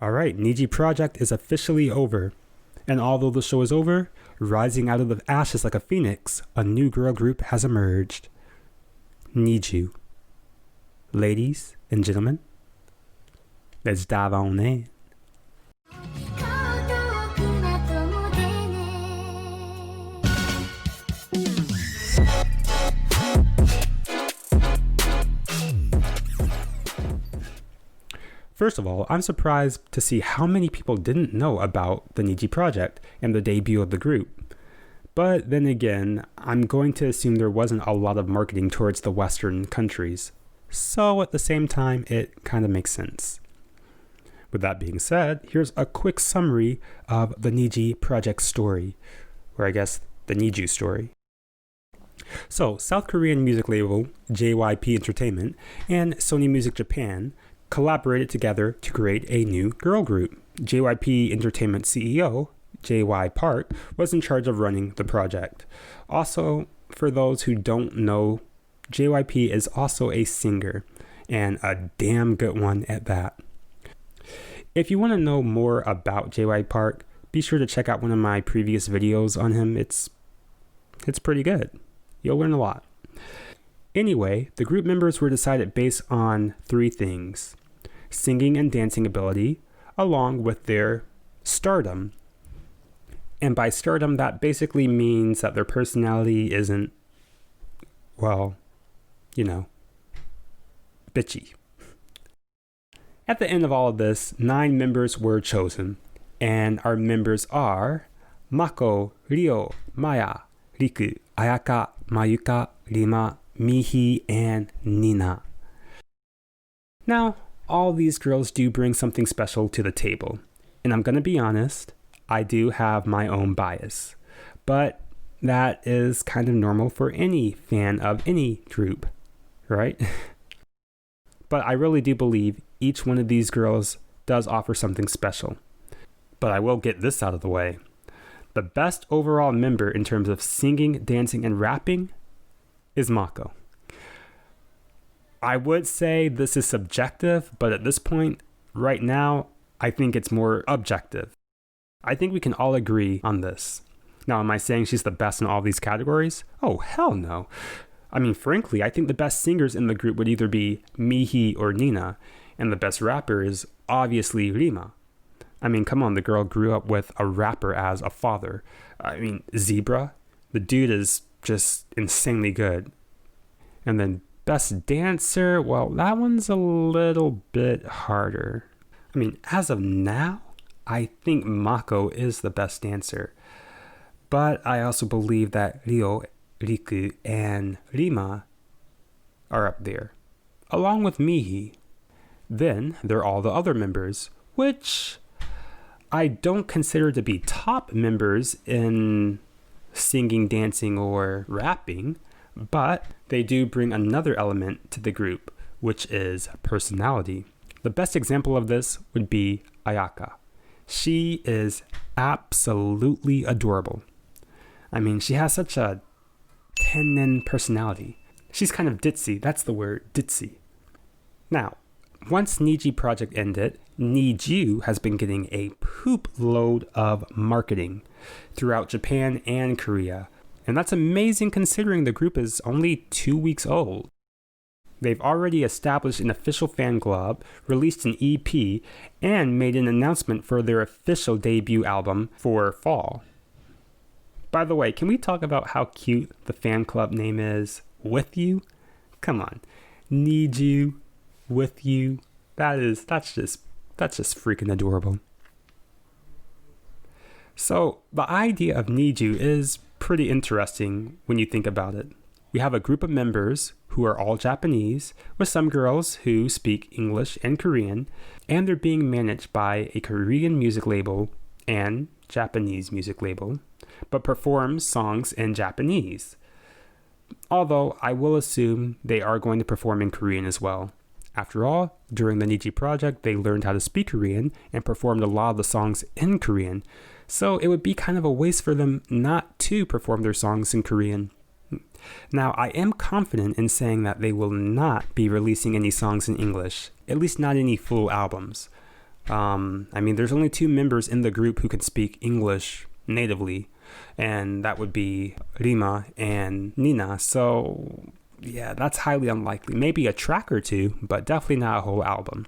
Alright, Niji Project is officially over. And although the show is over, rising out of the ashes like a phoenix, a new girl group has emerged. NiziU. Ladies and gentlemen, let's dive on in. First of all, I'm surprised to see how many people didn't know about the Niji Project and the debut of the group. But then again, I'm going to assume there wasn't a lot of marketing towards the Western countries. So at the same time, it kind of makes sense. With that being said, here's a quick summary of the Niji Project story, or I guess the NiziU story. So, South Korean music label JYP Entertainment and Sony Music Japan collaborated together to create a new girl group. JYP Entertainment CEO, JY Park, was in charge of running the project. Also, for those who don't know, JYP is also a singer, and a damn good one at that. If you want to know more about JY Park, be sure to check out one of my previous videos on him. It's pretty good. You'll learn a lot. Anyway, the group members were decided based on three things: singing and dancing ability, along with their stardom. And by stardom, that basically means that their personality isn't, well, bitchy. At the end of all of this, 9 members were chosen, and our members are Mako, Ryo, Maya, Riku, Ayaka, Mayuka, Rima, Mihi, and Nina. Now, all these girls do bring something special to the table, and I'm gonna be honest, I do have my own bias, but that is kind of normal for any fan of any group, right? But I really do believe each one of these girls does offer something special. But I will get this out of the way. The best overall member in terms of singing, dancing, and rapping is Mako. I would say this is subjective, but at this point, right now, I think it's more objective. I think we can all agree on this. Now, am I saying she's the best in all these categories? Oh, hell no. I mean, frankly, I think the best singers in the group would either be Mihi or Nina, and the best rapper is obviously Rima. I mean, come on, the girl grew up with a rapper as a father. I mean, Zebra, the dude is just insanely good. And then best dancer, well, that one's a little bit harder. I mean, as of now, I think Mako is the best dancer. But I also believe that Ryo, Riku, and Rima are up there, along with Mihi. Then there are all the other members, which I don't consider to be top members in singing, dancing, or rapping, but they do bring another element to the group, which is personality. The best example of this would be Ayaka. She is absolutely adorable. I mean, she has such a tennen personality. She's kind of ditzy, that's the word, ditzy. Now, once Niji Project ended, NiziU has been getting a poop load of marketing throughout Japan and Korea. And that's amazing considering the group is only 2 weeks old. They've already established an official fan club, released an EP, and made an announcement for their official debut album for fall. By the way, can we talk about how cute the fan club name is? With You? Come on. NiziU, With You. That's just freaking adorable. So the idea of NiziU is pretty interesting when you think about it. We have a group of members who are all Japanese, with some girls who speak English and Korean, and they're being managed by a Korean music label and Japanese music label, but perform songs in Japanese. Although I will assume they are going to perform in Korean as well. After all, during the Niji Project, they learned how to speak Korean and performed a lot of the songs in Korean, so it would be kind of a waste for them not to perform their songs in Korean. Now, I am confident in saying that they will not be releasing any songs in English, at least not any full albums. I mean, there's only 2 members in the group who can speak English natively, and that would be Rima and Nina. So yeah, that's highly unlikely. Maybe a track or 2, but definitely not a whole album.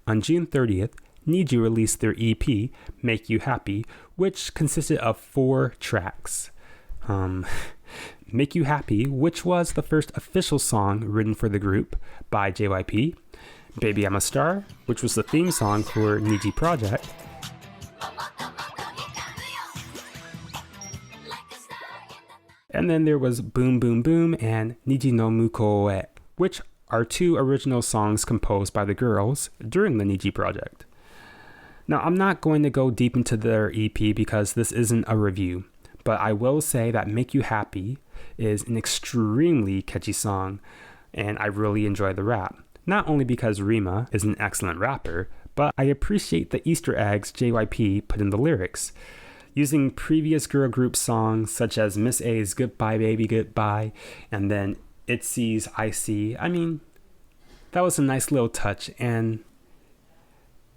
On June 30th, Niji released their EP, Make You Happy, which consisted of 4 tracks. Make You Happy, which was the first official song written for the group by JYP. Baby I'm a Star, which was the theme song for Nizi Project. And then there was Boom Boom Boom and Niji no Muko e, which are 2 original songs composed by the girls during the Niji Project. Now, I'm not going to go deep into their EP because this isn't a review, but I will say that Make You Happy is an extremely catchy song, and I really enjoy the rap. Not only because Rima is an excellent rapper, but I appreciate the Easter eggs JYP put in the lyrics. Using previous girl group songs such as Miss A's Goodbye Baby Goodbye, and then ITZY's I See. I mean, that was a nice little touch, and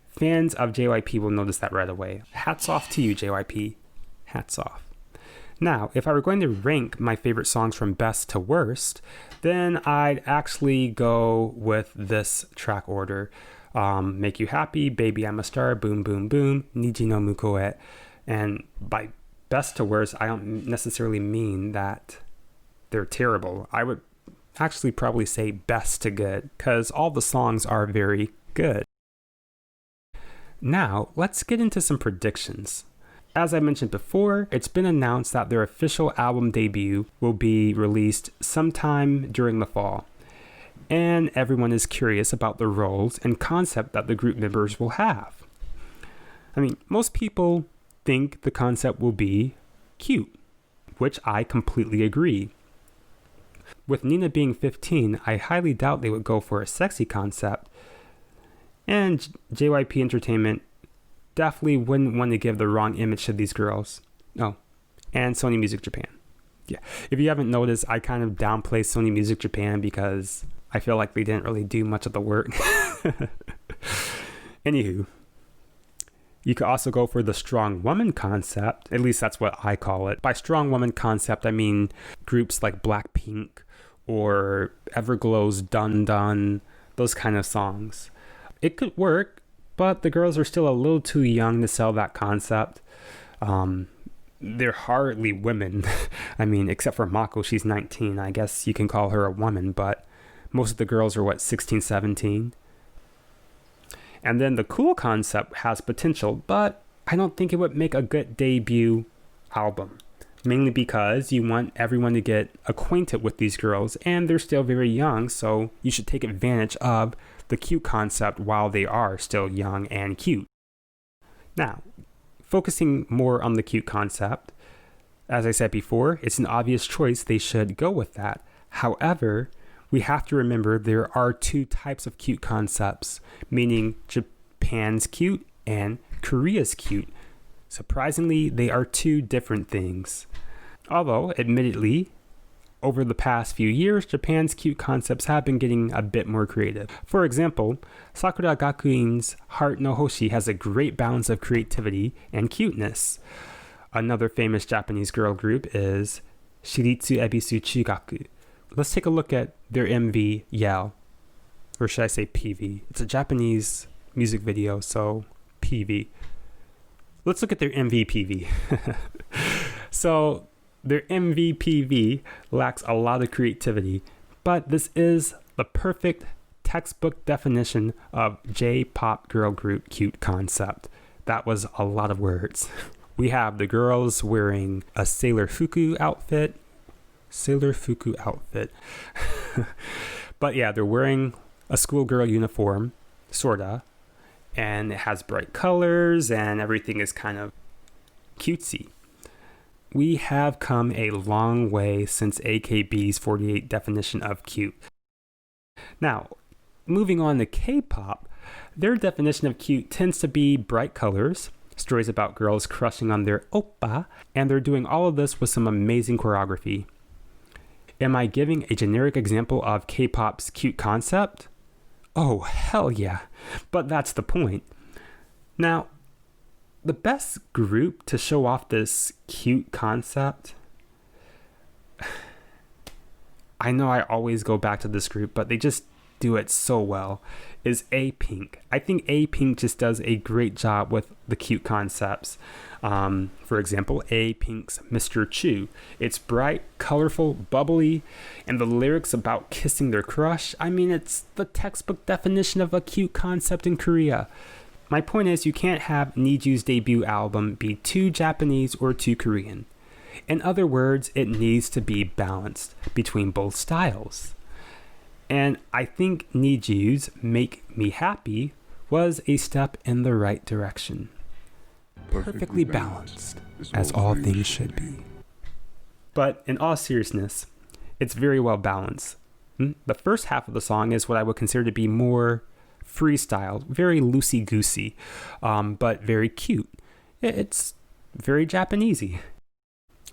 fans of JYP will notice that right away. Hats off to you, JYP. Hats off. Now, if I were going to rank my favorite songs from best to worst, then I'd actually go with this track order. Make You Happy, Baby I'm a Star, Boom Boom Boom, Niji no Muko e. And by best to worst, I don't necessarily mean that they're terrible. I would actually probably say best to good, because all the songs are very good. Now, let's get into some predictions. As I mentioned before, it's been announced that their official album debut will be released sometime during the fall. And everyone is curious about the roles and concept that the group members will have. I mean, most people think the concept will be cute, which I completely agree. With Nina being 15, I highly doubt they would go for a sexy concept. And JYP Entertainment definitely wouldn't want to give the wrong image to these girls. Oh, and Sony Music Japan. Yeah, if you haven't noticed, I kind of downplay Sony Music Japan because I feel like they didn't really do much of the work. Anywho, you could also go for the strong woman concept. At least that's what I call it. By strong woman concept, I mean groups like Blackpink or Everglow's Dun Dun, those kind of songs. It could work, but the girls are still a little too young to sell that concept. They're hardly women. I mean, except for Mako, she's 19. I guess you can call her a woman, but most of the girls are, 16, 17? And then the cool concept has potential, but I don't think it would make a good debut album. Mainly because you want everyone to get acquainted with these girls, and they're still very young, so you should take advantage of the cute concept while they are still young and cute. Now, focusing more on the cute concept, as I said before, it's an obvious choice they should go with that. However, we have to remember there are 2 types of cute concepts, meaning Japan's cute and Korea's cute. Surprisingly, they are 2 different things. Although, admittedly, over the past few years, Japan's cute concepts have been getting a bit more creative. For example, Sakura Gakuin's Heart no Hoshi has a great balance of creativity and cuteness. Another famous Japanese girl group is Shiritsu Ebisu Chugaku. Let's take a look at their MV, Yell. Or should I say PV? It's a Japanese music video, so PV. Let's look at their MV-PV. So, their MV-PV lacks a lot of creativity, but this is the perfect textbook definition of J-pop girl group cute concept. That was a lot of words. We have the girls wearing a Sailor Fuku outfit. But yeah, they're wearing a schoolgirl uniform, sorta, and it has bright colors and everything is kind of cutesy. We have come a long way since AKB's 48 definition of cute. Now, moving on to K-pop, their definition of cute tends to be bright colors, stories about girls crushing on their oppa, and they're doing all of this with some amazing choreography. Am I giving a generic example of K-pop's cute concept? Oh, hell yeah. But that's the point. Now, the best group to show off this cute concept, I know I always go back to this group, but they just do it so well, is A-Pink. I think A-Pink just does a great job with the cute concepts. For example, A-Pink's Mr. Chu. It's bright, colorful, bubbly, and the lyrics about kissing their crush, I mean, it's the textbook definition of a cute concept in Korea. My point is, you can't have NiziU's debut album be too Japanese or too Korean. In other words, it needs to be balanced between both styles. And I think NiziU's Make Me Happy was a step in the right direction. Perfectly balanced, as all things should be. But in all seriousness, it's very well balanced. The first half of the song is what I would consider to be more freestyle, very loosey-goosey, but very cute. It's very Japanesey.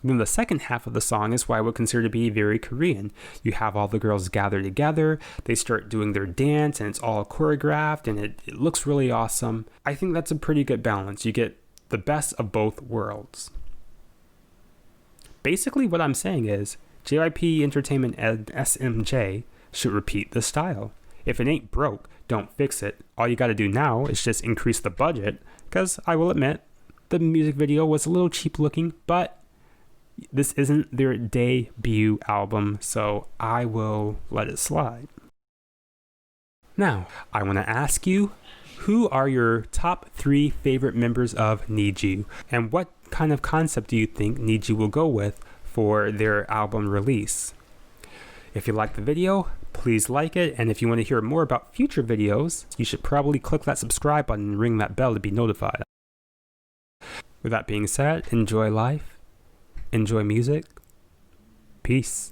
Then the second half of the song is what I would consider to be very Korean. You have all the girls gather together, they start doing their dance, and it's all choreographed, and it looks really awesome. I think that's a pretty good balance. You get the best of both worlds. Basically, what I'm saying is, JYP Entertainment and SMJ should repeat the style. If it ain't broke, don't fix it. All you gotta do now is just increase the budget, because I will admit, the music video was a little cheap looking, but this isn't their debut album, so I will let it slide. Now, I want to ask you, who are your top 3 favorite members of NiziU, and what kind of concept do you think NiziU will go with for their album release? If you liked the video, please like it, and if you want to hear more about future videos, you should probably click that subscribe button and ring that bell to be notified. With that being said, enjoy life. Enjoy music. Peace.